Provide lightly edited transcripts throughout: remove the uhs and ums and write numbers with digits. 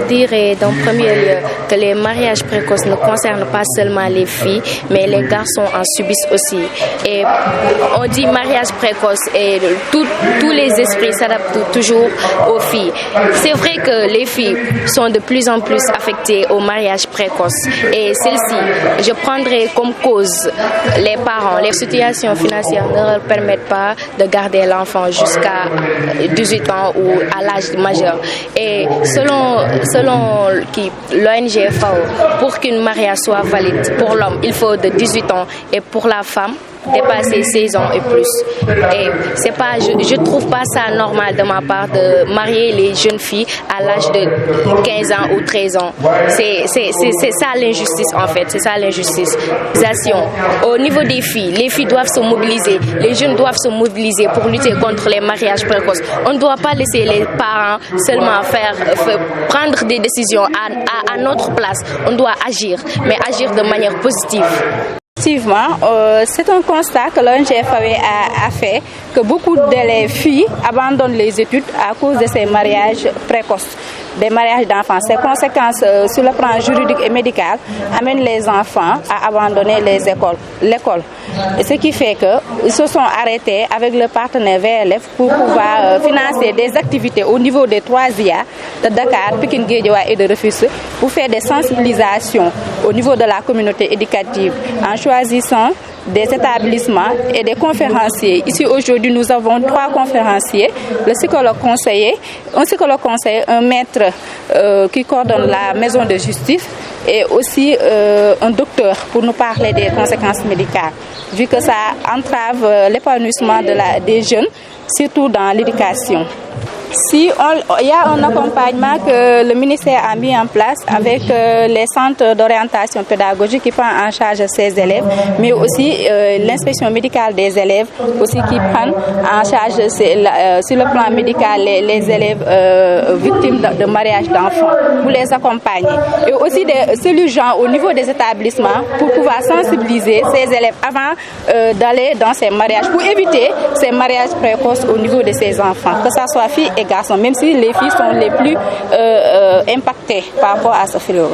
dirais dans premier lieu que les mariages précoces ne concernent pas seulement les filles, mais les garçons en subissent aussi. Et on dit mariage précoce et tous les esprits s'adaptent toujours aux filles. C'est vrai que les filles sont de plus en plus affectées au mariage précoce. Et celle-ci, je prendrai comme cause les parents. Les situations financières ne leur permettent pas de garder l'enfant jusqu'à 18 ans ou à l'âge majeur. Et selon l'ONG FAO, pour qu'une mariage soit valide pour l'homme, il faut de 18 ans et pour la femme, dépasser 16 ans et plus. Et c'est pas, je trouve pas ça normal de ma part de marier les jeunes filles à l'âge de 15 ans ou 13 ans. C'est ça l'injustice en fait, c'est ça l'injustice. Au niveau des filles, les filles doivent se mobiliser, les jeunes doivent se mobiliser pour lutter contre les mariages précoces. On ne doit pas laisser les parents seulement prendre des décisions à notre place. On doit agir, mais agir de manière positive. Effectivement, c'est un constat que l'ONG FAO a fait, que beaucoup d'élèves filles abandonnent les études à cause de ces mariages précoces, des mariages d'enfants. Ces conséquences sur le plan juridique et médical amènent les enfants à abandonner l'école. Et ce qui fait qu'ils se sont arrêtés avec le partenaire VLF pour pouvoir financer des activités au niveau des 3 IA de Dakar, Pikine, Guédiawaye et de Rufisque pour faire des sensibilisations au niveau de la communauté éducative en choisissant des établissements et des conférenciers. Ici aujourd'hui nous avons 3 conférenciers, le psychologue conseiller, un maître qui coordonne la maison de justice et aussi un docteur pour nous parler des conséquences médicales, vu que ça entrave l'épanouissement des jeunes, surtout dans l'éducation. Il y a un accompagnement que le ministère a mis en place avec les centres d'orientation pédagogique qui prennent en charge ces élèves, mais aussi l'inspection médicale des élèves aussi qui prennent en charge sur le plan médical les élèves victimes de mariage d'enfants pour les accompagner. Et aussi des cellules genre au niveau des établissements pour pouvoir sensibiliser ces élèves avant d'aller dans ces mariages, pour éviter ces mariages précoces au niveau de ces enfants, que ce soit filles et garçons, même si les filles sont les plus impactées par rapport à ce fléau.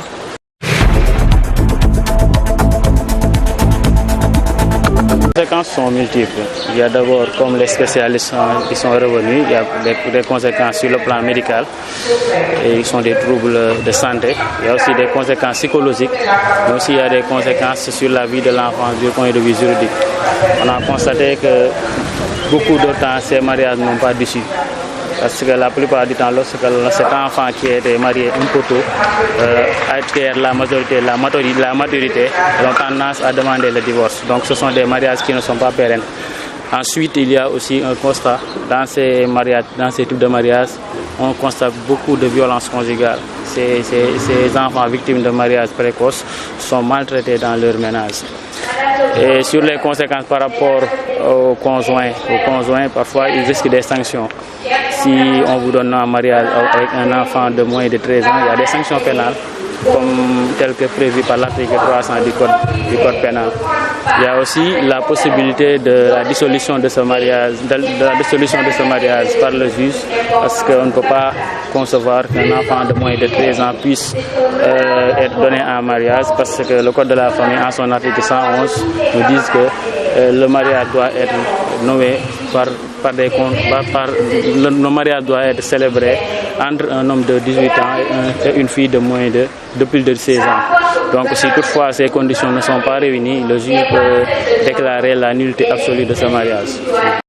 Les conséquences sont multiples. Il y a d'abord, comme les spécialistes qui sont revenus, il y a des conséquences sur le plan médical, et ils sont des troubles de santé. Il y a aussi des conséquences psychologiques, mais aussi il y a des conséquences sur la vie de l'enfant du point de vue juridique. On a constaté que beaucoup de temps, ces mariages n'ont pas d'issue. Parce que la plupart du temps, lorsque cet enfant qui a été marié un peu tôt acquiert la maturité, ils ont tendance à demander le divorce. Donc ce sont des mariages qui ne sont pas pérennes. Ensuite, il y a aussi un constat. Dans ces types de mariages, on constate beaucoup de violences conjugales. Ces enfants victimes de mariages précoces sont maltraités dans leur ménage. Et sur les conséquences par rapport aux conjoints, parfois ils risquent des sanctions. Si on vous donne un mariage avec un enfant de moins de 13 ans, il y a des sanctions pénales, telles que prévues par l'article 300 du code pénal. Il y a aussi la possibilité de la dissolution de ce mariage, par le juge, parce qu'on ne peut pas concevoir qu'un enfant de moins de 13 ans puisse être donné en mariage, parce que le code de la famille, en son article 111, nous dit que le mariage doit être nommé le mariage doit être célébré entre un homme de 18 ans et une fille de plus de 16 ans. Donc si toutefois ces conditions ne sont pas réunies, le juge peut déclarer la nullité absolue de ce mariage.